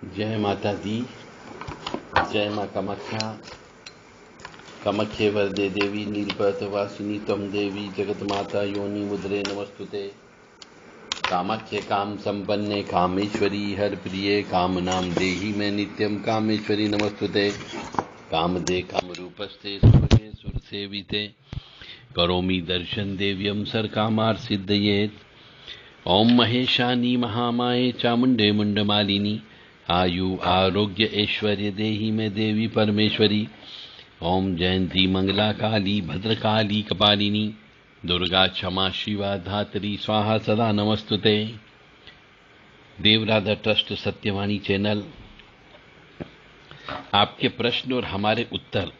जय माता दी। जय माँ कामाख्या। कामाख्ये वरदे देवी नीलपर्वतवासिनी त्वं देवी जगन्माता योनि मुद्रे नमस्तुते। कामाख्ये काम संपन्ने कामेश्वरी हर प्रिये कामनां देहि में नित्यं कामेश्वरी नमस्तुते। कामदे कामरूपस्ते सुभगे सुरसेविते करोमि दर्शन देव्यं सर्वकामार्थ ओम महेशानी महामाये चामुंडे मुंडमालिनी आयु आरोग्य ऐश्वर्य देहि में देवी परमेश्वरी। ओम जयंती मंगला काली भद्रकाली कपालिनी दुर्गा क्षमा शिवा धात्री स्वाहा सदा नमस्तुते। देवराधा ट्रस्ट सत्यवाणी चैनल, आपके प्रश्न और हमारे उत्तर।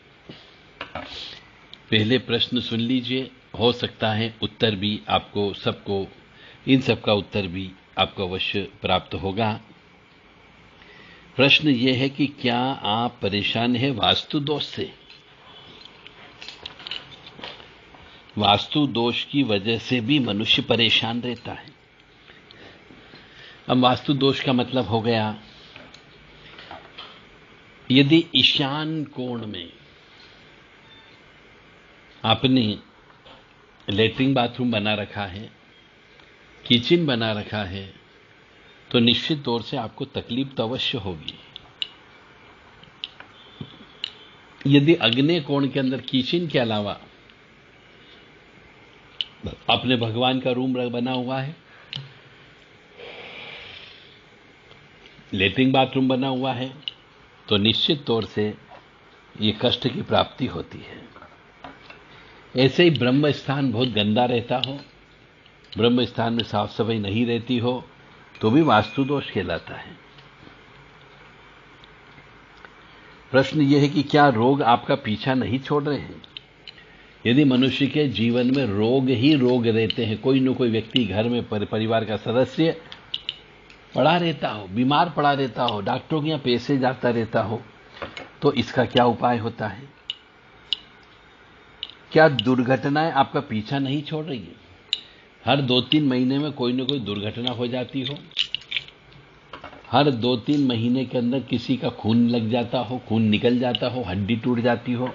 पहले प्रश्न सुन लीजिए, हो सकता है उत्तर भी आपको सबको इन सब का उत्तर भी आपको अवश्य प्राप्त होगा। प्रश्न ये है कि क्या आप परेशान हैं वास्तु दोष से? वास्तु दोष की वजह से भी मनुष्य परेशान रहता है। अब वास्तु दोष का मतलब हो गया, यदि ईशान कोण में आपने लेटरिन बाथरूम बना रखा है, किचन बना रखा है, तो निश्चित तौर से आपको तकलीफ तो अवश्य होगी। यदि अग्नेय कोण के अंदर किचन के अलावा आपने भगवान का रूम बना हुआ है, लेटरिन बाथरूम बना हुआ है, तो निश्चित तौर से ये कष्ट की प्राप्ति होती है। ऐसे ही ब्रह्म स्थान बहुत गंदा रहता हो, ब्रह्म स्थान में साफ सफाई नहीं रहती हो, तो भी वास्तु दोष कहलाता है। प्रश्न यह है कि क्या रोग आपका पीछा नहीं छोड़ रहे हैं? यदि मनुष्य के जीवन में रोग ही रोग रहते हैं, कोई न कोई व्यक्ति घर में परिवार का सदस्य पड़ा रहता हो, बीमार पड़ा रहता हो, डॉक्टरों के यहाँ पैसे जाता रहता हो, तो इसका क्या उपाय होता है? क्या दुर्घटनाएं आपका पीछा नहीं छोड़ रही है? हर 2-3 महीने में कोई न कोई दुर्घटना हो जाती हो, हर 2-3 महीने के अंदर किसी का खून लग जाता हो, खून निकल जाता हो, हड्डी टूट जाती हो,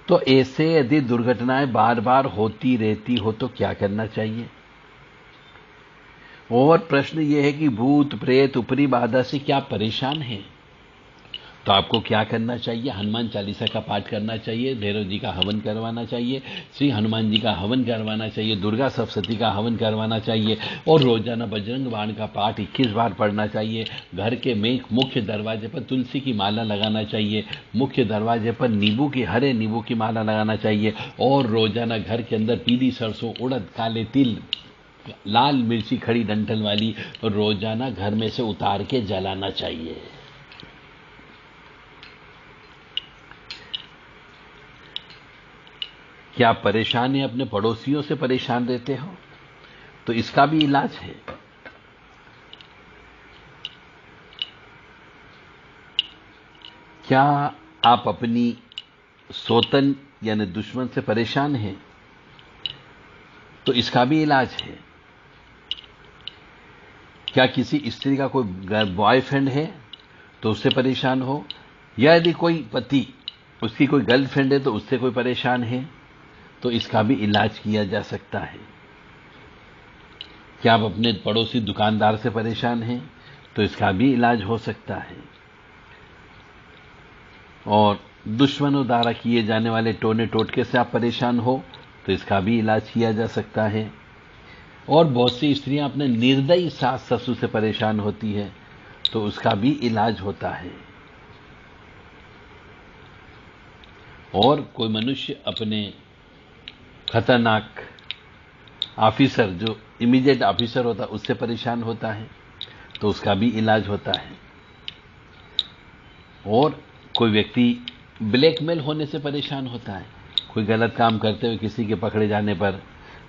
तो ऐसे यदि दुर्घटनाएं बार बार होती रहती हो तो क्या करना चाहिए? और प्रश्न यह है कि भूत प्रेत ऊपरी बाधा से क्या परेशान हैं, तो आपको क्या करना चाहिए? हनुमान चालीसा का पाठ करना चाहिए, भैरव जी का हवन करवाना चाहिए, श्री हनुमान जी का हवन करवाना चाहिए, दुर्गा सप्तशती का हवन करवाना चाहिए, और रोजाना बजरंग बाण का पाठ 21 बार पढ़ना चाहिए। घर के मुख्य दरवाजे पर तुलसी की माला लगाना चाहिए, मुख्य दरवाजे पर नींबू की, हरे नींबू की माला लगाना चाहिए, और रोजाना घर के अंदर पीली सरसों, उड़द, काले तिल, लाल मिर्ची खड़ी डंठल वाली रोजाना घर में से उतार के जलाना चाहिए। क्या आप परेशान हैं, अपने पड़ोसियों से परेशान रहते हो, तो इसका भी इलाज है। क्या आप अपनी सौतन यानी दुश्मन से परेशान हैं, तो इसका भी इलाज है। क्या किसी स्त्री का कोई बॉयफ्रेंड है तो उससे परेशान हो, या यदि कोई पति उसकी कोई गर्लफ्रेंड है तो उससे कोई परेशान है, तो इसका भी इलाज किया जा सकता है। क्या आप अपने पड़ोसी दुकानदार से परेशान हैं, तो इसका भी इलाज हो सकता है। और दुश्मनों द्वारा किए जाने वाले टोने टोटके से आप परेशान हो, तो इसका भी इलाज किया जा सकता है। और बहुत सी स्त्रियां अपने निर्दयी सास ससुर से परेशान होती है, तो उसका भी इलाज होता है। और कोई मनुष्य अपने खतरनाक ऑफिसर, जो इमीडिएट ऑफिसर होता है, उससे परेशान होता है, तो उसका भी इलाज होता है। और कोई व्यक्ति ब्लैकमेल होने से परेशान होता है, कोई गलत काम करते हुए किसी के पकड़े जाने पर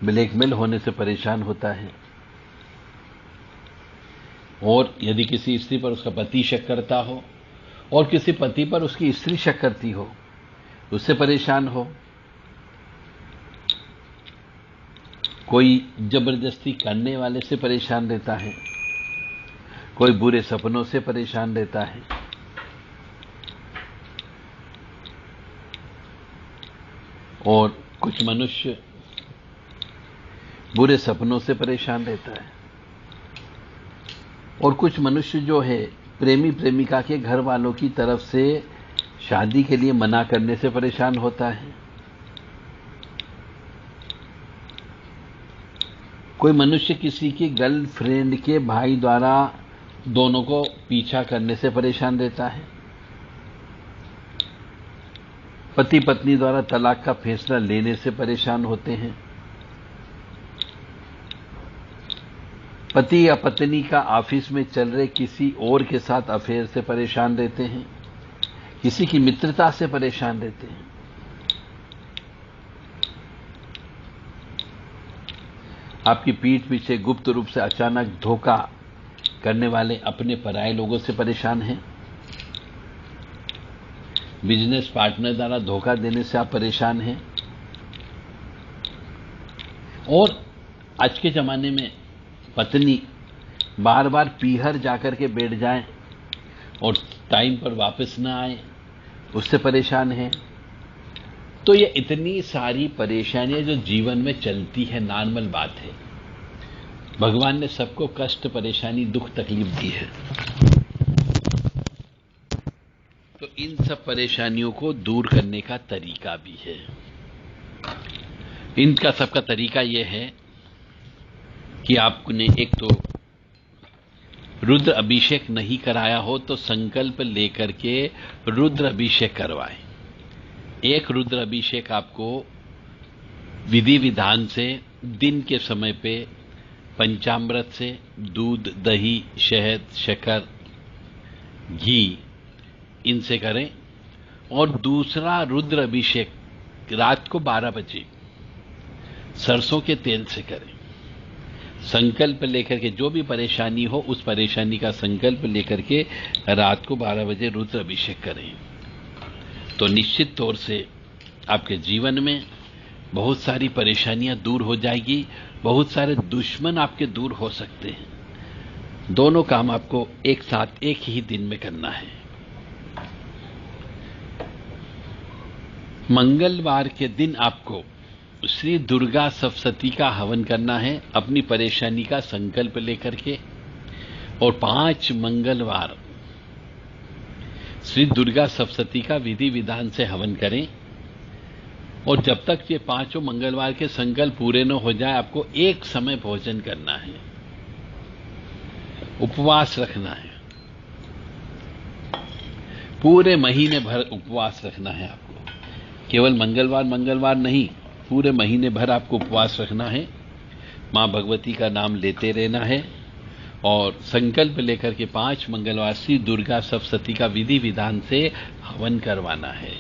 ब्लैकमेल होने से परेशान होता है। और यदि किसी स्त्री पर उसका पति शक करता हो, और किसी पति पर उसकी स्त्री शक करती हो, उससे परेशान हो, कोई जबरदस्ती करने वाले से परेशान रहता है, कोई बुरे सपनों से परेशान रहता है, और कुछ मनुष्य बुरे सपनों से परेशान रहता है, और कुछ मनुष्य जो है प्रेमी प्रेमिका के घर वालों की तरफ से शादी के लिए मना करने से परेशान होता है। कोई मनुष्य किसी की गर्लफ्रेंड के भाई द्वारा दोनों को पीछा करने से परेशान रहता है। पति पत्नी द्वारा तलाक का फैसला लेने से परेशान होते हैं। पति या पत्नी का ऑफिस में चल रहे किसी और के साथ अफेयर से परेशान रहते हैं। किसी की मित्रता से परेशान रहते हैं। आपकी पीठ पीछे गुप्त रूप से अचानक धोखा करने वाले अपने पराये लोगों से परेशान हैं। बिजनेस पार्टनर द्वारा धोखा देने से आप परेशान हैं। और आज के जमाने में पत्नी बार बार पीहर जाकर के बैठ जाए और टाइम पर वापस ना आए, उससे परेशान है। तो ये इतनी सारी परेशानियां जो जीवन में चलती है, नॉर्मल बात है। भगवान ने सबको कष्ट, परेशानी, दुख, तकलीफ दी है। तो इन सब परेशानियों को दूर करने का तरीका भी है। इनका सबका तरीका यह है कि आपने एक तो रुद्र अभिषेक नहीं कराया हो तो संकल्प लेकर के रुद्र अभिषेक करवाएं। एक रुद्र अभिषेक आपको विधि विधान से दिन के समय पे पंचामृत से दूध, दही, शहद, शक्कर, घी इनसे करें। और दूसरा रुद्र अभिषेक रात को 12 बजे सरसों के तेल से करें। संकल्प लेकर के, जो भी परेशानी हो उस परेशानी का संकल्प लेकर के रात को 12 बजे रुद्र अभिषेक करें। तो निश्चित तौर से आपके जीवन में बहुत सारी परेशानियां दूर हो जाएगी। बहुत सारे दुश्मन आपके दूर हो सकते हैं। दोनों काम आपको एक साथ एक ही दिन में करना है। मंगलवार के दिन आपको श्री दुर्गा सप्तशती का हवन करना है अपनी परेशानी का संकल्प लेकर के। और 5 मंगलवार श्री दुर्गा सप्तशती का विधि विधान से हवन करें। और जब तक ये 5 मंगलवार के संकल्प पूरे न हो जाए, आपको एक समय भोजन करना है, उपवास रखना है। पूरे महीने भर उपवास रखना है आपको, केवल मंगलवार नहीं, पूरे महीने भर आपको उपवास रखना है। मां भगवती का नाम लेते रहना है और संकल्प लेकर के 5 मंगलवार श्री दुर्गा सप्तशती का विधि विधान से हवन करवाना है।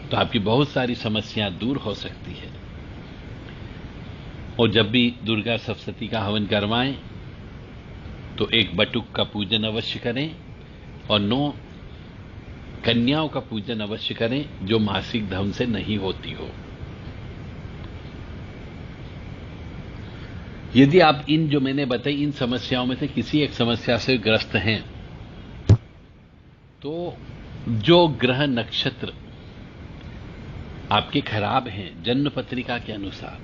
तो आपकी बहुत सारी समस्याएं दूर हो सकती है। और जब भी दुर्गा सप्तशती का हवन करवाएं तो एक बटुक का पूजन अवश्य करें और 9 कन्याओं का पूजन अवश्य करें जो मासिक धर्म से नहीं होती हो। यदि आप इन जो मैंने बताई इन समस्याओं में से किसी एक समस्या से ग्रस्त हैं तो जो ग्रह नक्षत्र आपके खराब हैं जन्म पत्रिका के अनुसार,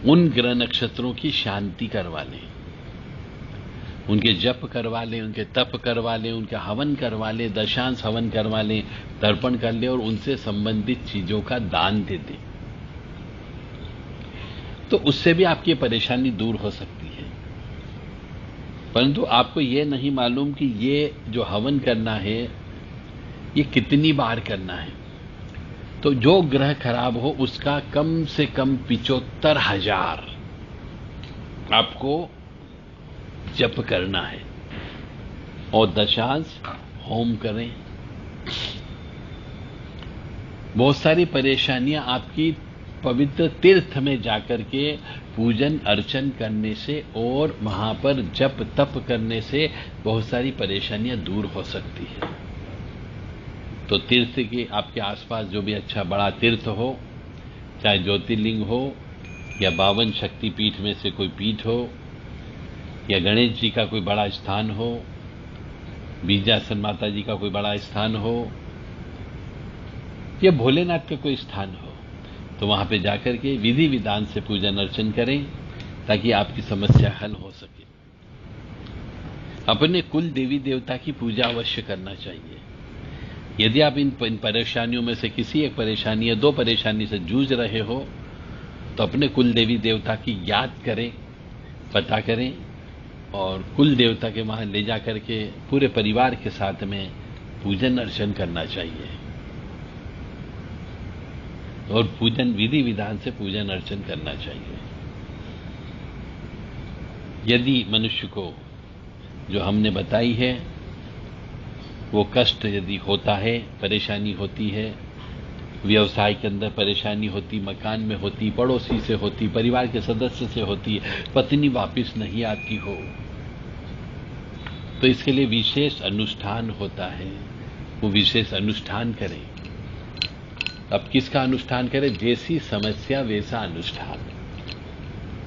उन ग्रह नक्षत्रों की शांति करवा लें, उनके जप करवा लें, उनके तप करवा लें, उनका हवन करवा लें, दशांश हवन करवा लें, तर्पण कर लें और उनसे संबंधित चीजों का दान दे दें। तो उससे भी आपकी परेशानी दूर हो सकती है। परंतु आपको यह नहीं मालूम कि ये जो हवन करना है ये कितनी बार करना है। तो जो ग्रह खराब हो उसका कम से कम 75,000 आपको जप करना है और दशांश होम करें। बहुत सारी परेशानियां आपकी पवित्र तीर्थ में जाकर के पूजन अर्चन करने से और वहां पर जप तप करने से बहुत सारी परेशानियां दूर हो सकती है। तो तीर्थ के आपके आसपास जो भी अच्छा बड़ा तीर्थ हो, चाहे ज्योतिर्लिंग हो या 52 शक्तिपीठ में से कोई पीठ हो या गणेश जी का कोई बड़ा स्थान हो, बीजासन माता जी का कोई बड़ा स्थान हो, या भोलेनाथ का कोई स्थान हो, तो वहां पे जाकर के विधि विधान से पूजन अर्चन करें ताकि आपकी समस्या हल हो सके। अपने कुल देवी देवता की पूजा अवश्य करना चाहिए। यदि आप इन परेशानियों में से किसी एक परेशानी या दो परेशानी से जूझ रहे हो तो अपने कुल देवी देवता की याद करें, पता करें और कुल देवता के वहां ले जाकर के पूरे परिवार के साथ में पूजन अर्चन करना चाहिए और पूजन विधि विधान से पूजन अर्चन करना चाहिए। यदि मनुष्य को जो हमने बताई है वो कष्ट यदि होता है, परेशानी होती है, व्यवसाय के अंदर परेशानी होती, मकान में होती, पड़ोसी से होती, परिवार के सदस्य से होती, पत्नी वापस नहीं आती हो, तो इसके लिए विशेष अनुष्ठान होता है, वो विशेष अनुष्ठान करें। अब किसका अनुष्ठान करें? जैसी समस्या वैसा अनुष्ठान।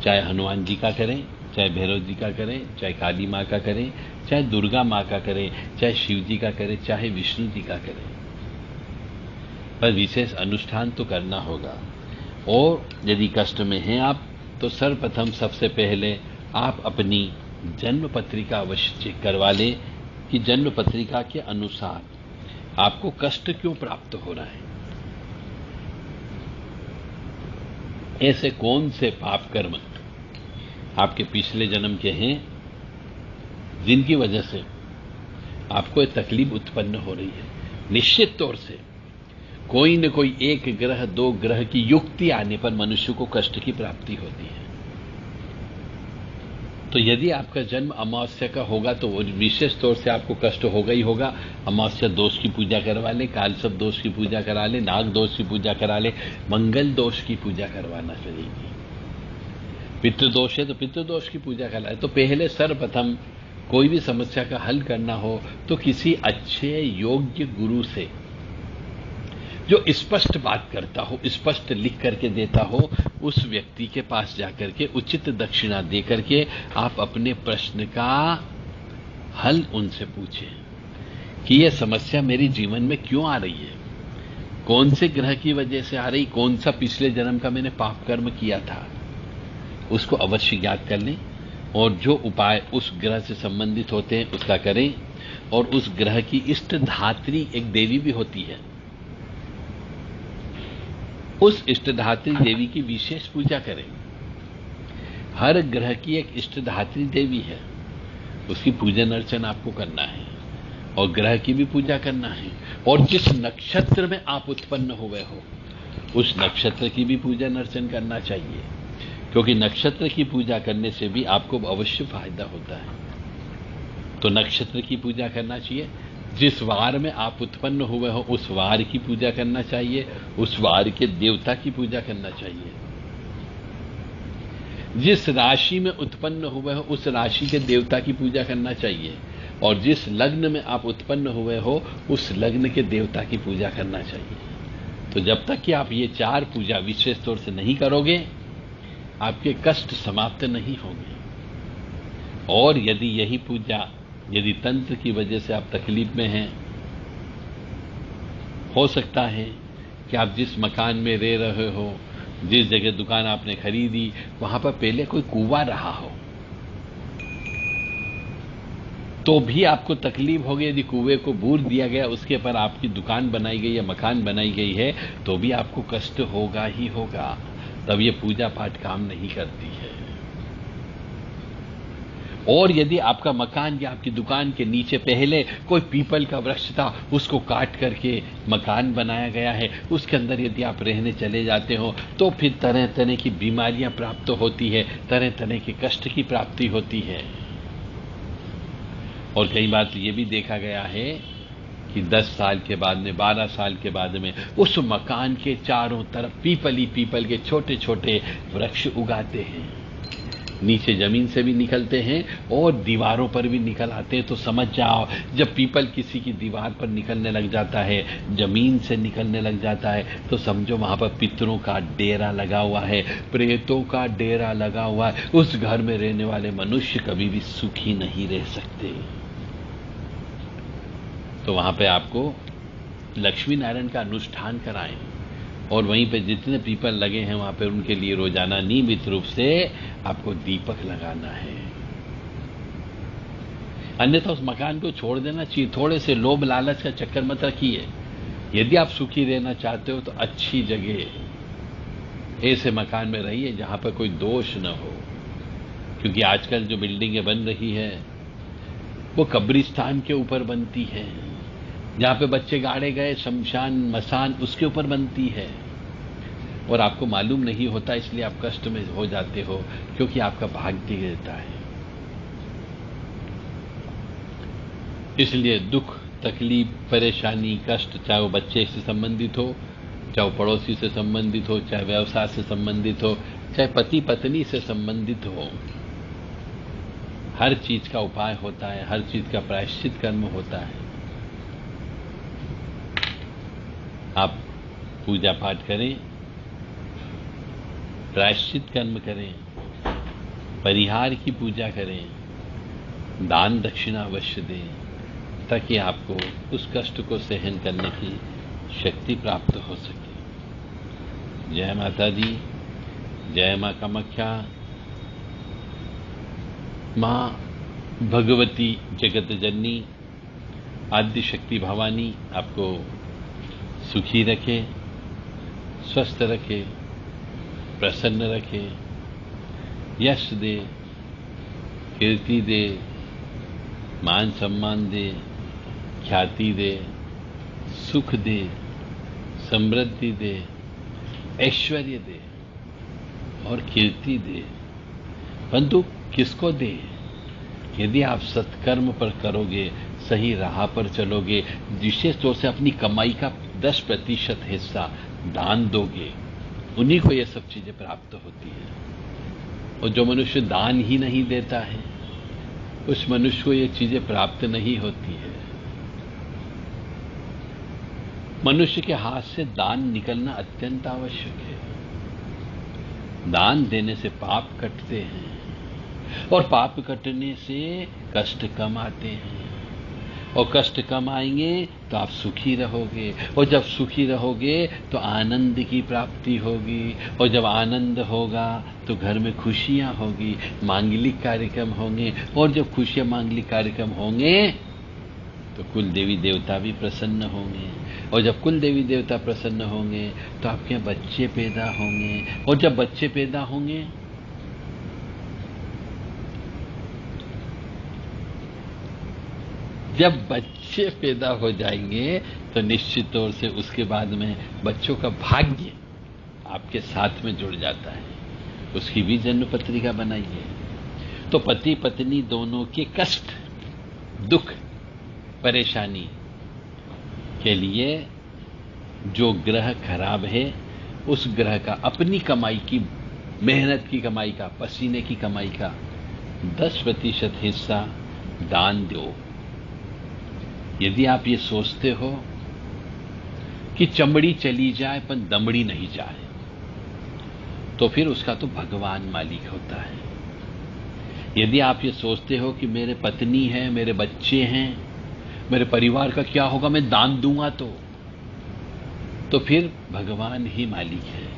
चाहे हनुमान जी का करें, चाहे भैरव जी का करें, चाहे काली माँ का करें, चाहे दुर्गा माँ का करें, चाहे शिव जी का करें, चाहे विष्णु जी का करें, पर विशेष अनुष्ठान तो करना होगा। और यदि कष्ट में हैं आप तो सर्वप्रथम सबसे पहले आप अपनी जन्म पत्रिका अवश्य चेक करवा लें कि जन्म पत्रिका के अनुसार आपको कष्ट क्यों प्राप्त हो रहा है। ऐसे कौन से पाप कर्म आपके पिछले जन्म के हैं जिनकी वजह से आपको एक तकलीफ उत्पन्न हो रही है। निश्चित तौर से कोई न कोई एक ग्रह, दो ग्रह की युक्ति आने पर मनुष्य को कष्ट की प्राप्ति होती है। तो यदि आपका जन्म अमावस्या का होगा तो विशेष तौर से आपको कष्ट होगा ही होगा। अमावस्या दोष की पूजा करवा ले, कालसर्प दोष की पूजा करा ले, नाग दोष की पूजा करा ले, मंगल दोष की पूजा करवाना चाहिए। पितृदोष है तो पितृदोष की पूजा करा ले। तो पहले सर्वप्रथम कोई भी समस्या का हल करना हो तो किसी अच्छे योग्य गुरु से जो स्पष्ट बात करता हो, स्पष्ट लिख करके देता हो, उस व्यक्ति के पास जाकर के उचित दक्षिणा दे करके आप अपने प्रश्न का हल उनसे पूछें कि यह समस्या मेरे जीवन में क्यों आ रही है, कौन से ग्रह की वजह से आ रही, कौन सा पिछले जन्म का मैंने पाप कर्म किया था, उसको अवश्य ज्ञात कर लें और जो उपाय उस ग्रह से संबंधित होते हैं उसका करें। और उस ग्रह की इष्ट धात्री एक देवी भी होती है, उस इष्टधात्री देवी की विशेष पूजा करें। हर ग्रह की एक इष्टधात्री देवी है, उसकी पूजन अर्चन आपको करना है और ग्रह की भी पूजा करना है। और जिस नक्षत्र में आप उत्पन्न हुए हो उस नक्षत्र की भी पूजन अर्चन करना चाहिए, क्योंकि नक्षत्र की पूजा करने से भी आपको अवश्य फायदा होता है। तो नक्षत्र की पूजा करना चाहिए। जिस वार में आप उत्पन्न हुए हो उस वार की पूजा करना चाहिए, उस वार के देवता की पूजा करना चाहिए। जिस राशि में उत्पन्न हुए हो उस राशि के देवता की पूजा करना चाहिए और जिस लग्न में आप उत्पन्न हुए हो उस लग्न के देवता की पूजा करना चाहिए। तो जब तक कि आप ये चार पूजा विशेष तौर से नहीं करोगे आपके कष्ट समाप्त नहीं होंगे। और यदि यही पूजा, यदि तंत्र की वजह से आप तकलीफ में हैं, हो सकता है कि आप जिस मकान में रह रहे हो, जिस जगह दुकान आपने खरीदी, वहां पर पहले कोई कुआं रहा हो तो भी आपको तकलीफ होगी। यदि कुएं को बूर दिया गया, उसके पर आपकी दुकान बनाई गई या मकान बनाई गई है, तो भी आपको कष्ट होगा ही होगा। तब ये पूजा पाठ काम नहीं करती है। और यदि आपका मकान या आपकी दुकान के नीचे पहले कोई पीपल का वृक्ष था, उसको काट करके मकान बनाया गया है, उसके अंदर यदि आप रहने चले जाते हो तो फिर तरह तरह की बीमारियां प्राप्त होती है, तरह तरह के कष्ट की प्राप्ति होती है। और कई बार तो ये भी देखा गया है कि 10 साल के बाद में, 12 साल के बाद में उस मकान के चारों तरफ पीपल ही पीपल के छोटे छोटे वृक्ष उगाते हैं। नीचे जमीन से भी निकलते हैं और दीवारों पर भी निकल आते हैं। तो समझ जाओ, जब पीपल किसी की दीवार पर निकलने लग जाता है, जमीन से निकलने लग जाता है, तो समझो वहां पर पितरों का डेरा लगा हुआ है, प्रेतों का डेरा लगा हुआ है। उस घर में रहने वाले मनुष्य कभी भी सुखी नहीं रह सकते। तो वहां पे आपको लक्ष्मी नारायण का अनुष्ठान कराएं और वहीं पे जितने पीपल लगे हैं वहां पे उनके लिए रोजाना नियमित रूप से आपको दीपक लगाना है। अन्यथा उस मकान को छोड़ देना चाहिए। थोड़े से लोभ लालच का चक्कर मत रखिए। यदि आप सुखी रहना चाहते हो तो अच्छी जगह ऐसे मकान में रहिए जहां पर कोई दोष न हो, क्योंकि आजकल जो बिल्डिंगें बन रही है वो कब्रिस्तान के ऊपर बनती है। जहां पे बच्चे गाड़े गए, शमशान मसान, उसके ऊपर बनती है और आपको मालूम नहीं होता, इसलिए आप कष्ट में हो जाते हो, क्योंकि आपका भाग्य गिरता है। इसलिए दुख, तकलीफ, परेशानी, कष्ट, चाहे वो बच्चे से संबंधित हो, चाहे वो पड़ोसी से संबंधित हो, चाहे व्यवसाय से संबंधित हो, चाहे पति पत्नी से संबंधित हो, हर चीज का उपाय होता है, हर चीज का प्रायश्चित कर्म होता है। आप पूजा पाठ करें, प्रायश्चित कर्म करें, परिहार की पूजा करें, दान दक्षिणा अवश्य दें, ताकि आपको उस कष्ट को सहन करने की शक्ति प्राप्त हो सके। जय माता दी, जय मां कामाख्या। मां भगवती जगत जननी आद्य शक्ति भवानी आपको सुखी रखे, स्वस्थ रखे, प्रसन्न रखे, यश दे, कीर्ति दे, मान सम्मान दे, ख्याति दे, सुख दे, समृद्धि दे, ऐश्वर्य दे और कीर्ति दे। परंतु किसको दे? यदि आप सत्कर्म पर करोगे, सही राह पर चलोगे, विशेष तौर से अपनी कमाई का 10% हिस्सा दान दोगे, उन्हीं को ये सब चीजें प्राप्त होती है। और जो मनुष्य दान ही नहीं देता है, उस मनुष्य को ये चीजें प्राप्त नहीं होती है। मनुष्य के हाथ से दान निकलना अत्यंत आवश्यक है। दान देने से पाप कटते हैं और पाप कटने से कष्ट कम आते हैं, और कष्ट कम आएंगे तो आप सुखी रहोगे, और जब सुखी रहोगे तो आनंद की प्राप्ति होगी, और जब आनंद होगा तो घर में खुशियां होगी, मांगलिक कार्यक्रम होंगे, और जब खुशियां मांगलिक कार्यक्रम होंगे तो कुल देवी देवता भी प्रसन्न होंगे, और जब कुल देवी देवता प्रसन्न होंगे तो आपके बच्चे पैदा होंगे, और जब बच्चे पैदा होंगे जब बच्चे पैदा हो जाएंगे तो निश्चित तौर से उसके बाद में बच्चों का भाग्य आपके साथ में जुड़ जाता है। उसकी भी जन्म पत्रिका बनाइए। तो पति पत्नी दोनों के कष्ट, दुख, परेशानी के लिए जो ग्रह खराब है, उस ग्रह का अपनी कमाई की, मेहनत की कमाई का, पसीने की कमाई का 10% हिस्सा दान दो। यदि आप ये सोचते हो कि चमड़ी चली जाए पर दमड़ी नहीं जाए, तो फिर उसका तो भगवान मालिक होता है। यदि आप ये सोचते हो कि मेरे पत्नी है, मेरे बच्चे हैं, मेरे परिवार का क्या होगा, मैं दान दूंगा तो फिर भगवान ही मालिक है।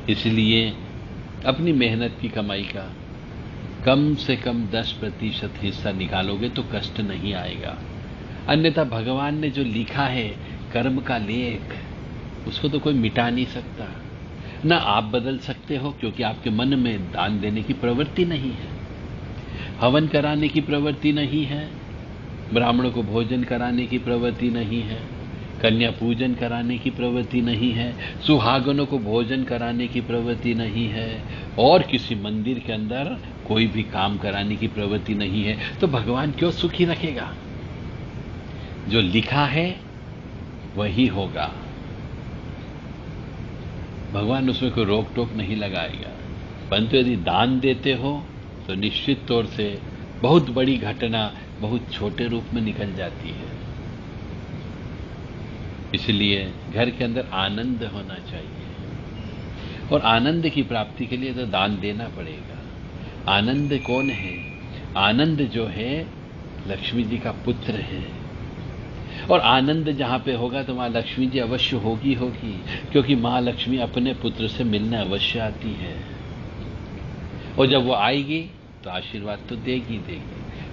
इसलिए अपनी मेहनत की कमाई का कम से कम 10% हिस्सा निकालोगे तो कष्ट नहीं आएगा। अन्यथा भगवान ने जो लिखा है कर्म का लेख, उसको तो कोई मिटा नहीं सकता, ना आप बदल सकते हो, क्योंकि आपके मन में दान देने की प्रवृत्ति नहीं है, हवन कराने की प्रवृत्ति नहीं है, ब्राह्मणों को भोजन कराने की प्रवृत्ति नहीं है, कन्या पूजन कराने की प्रवृत्ति नहीं है, सुहागनों को भोजन कराने की प्रवृत्ति नहीं है, और किसी मंदिर के अंदर कोई भी काम कराने की प्रवृत्ति नहीं है। तो भगवान क्यों सुखी रखेगा? जो लिखा है वही होगा। भगवान उसमें कोई रोक टोक नहीं लगाएगा। परंतु यदि दान देते हो तो निश्चित तौर से बहुत बड़ी घटना बहुत छोटे रूप में निकल जाती है। इसलिए घर के अंदर आनंद होना चाहिए, और आनंद की प्राप्ति के लिए तो दान देना पड़ेगा। आनंद कौन है? आनंद जो है लक्ष्मी जी का पुत्र है, और आनंद जहां पे होगा तो मां लक्ष्मी जी अवश्य होगी, क्योंकि मां लक्ष्मी अपने पुत्र से मिलने अवश्य आती है, और जब वो आएगी तो आशीर्वाद तो देगी।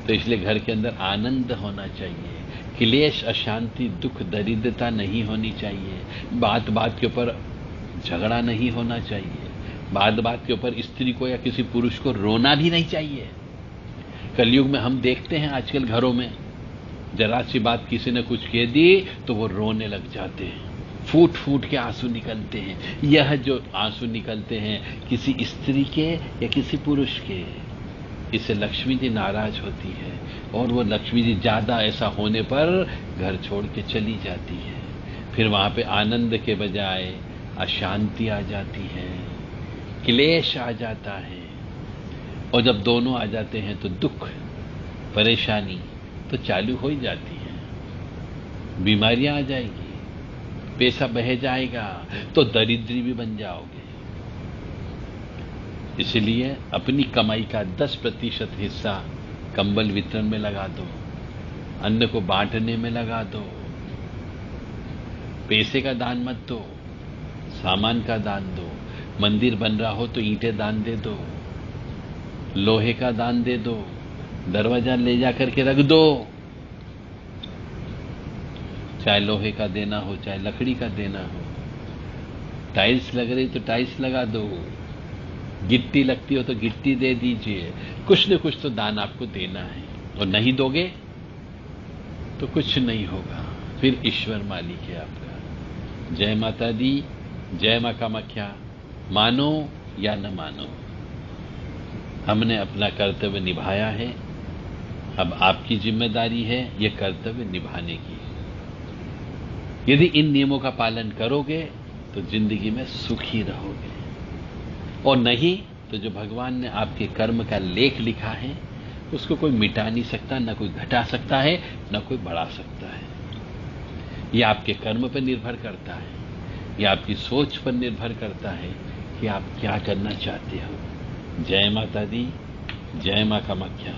तो इसलिए घर के अंदर आनंद होना चाहिए, क्लेश, अशांति, दुख, दरिद्रता नहीं होनी चाहिए, बात बात के ऊपर झगड़ा नहीं होना चाहिए, बात बात के ऊपर स्त्री को या किसी पुरुष को रोना भी नहीं चाहिए। कलयुग में हम देखते हैं आजकल घरों में जरा सी बात किसी ने कुछ कह दी तो वो रोने लग जाते हैं, फूट फूट के आंसू निकलते हैं। यह जो आंसू निकलते हैं किसी स्त्री के या किसी पुरुष के, इससे लक्ष्मी जी नाराज होती है, और वो लक्ष्मी जी ज्यादा ऐसा होने पर घर छोड़ के चली जाती है। फिर वहां पे आनंद के बजाय अशांति आ जाती है, क्लेश आ जाता है, और जब दोनों आ जाते हैं तो दुख, परेशानी तो चालू हो ही जाती है। बीमारियां आ जाएगी, पैसा बह जाएगा, तो दरिद्री भी बन जाओगे। इसलिए अपनी कमाई का 10% हिस्सा कंबल वितरण में लगा दो, अन्न को बांटने में लगा दो। पैसे का दान मत दो, सामान का दान दो। मंदिर बन रहा हो तो ईंटें दान दे दो, लोहे का दान दे दो, दरवाजा ले जाकर के रख दो। चाहे लोहे का देना हो, चाहे लकड़ी का देना हो। टाइल्स लग रही तो टाइल्स लगा दो, गिट्टी लगती हो तो गिट्टी दे दीजिए। कुछ न कुछ तो दान आपको देना है, और नहीं दोगे तो कुछ नहीं होगा। फिर ईश्वर मालिक है आपका। जय माता दी, जय मां कामाख्या। मानो या न मानो, हमने अपना कर्तव्य निभाया है, अब आपकी जिम्मेदारी है ये कर्तव्य निभाने की। यदि इन नियमों का पालन करोगे तो जिंदगी में सुखी रहोगे, और नहीं तो जो भगवान ने आपके कर्म का लेख लिखा है उसको कोई मिटा नहीं सकता, न कोई घटा सकता है, न कोई बढ़ा सकता है। ये आपके कर्म पर निर्भर करता है, ये आपकी सोच पर निर्भर करता है कि आप क्या करना चाहते हो। जय माता दी, जय मां कामाख्या।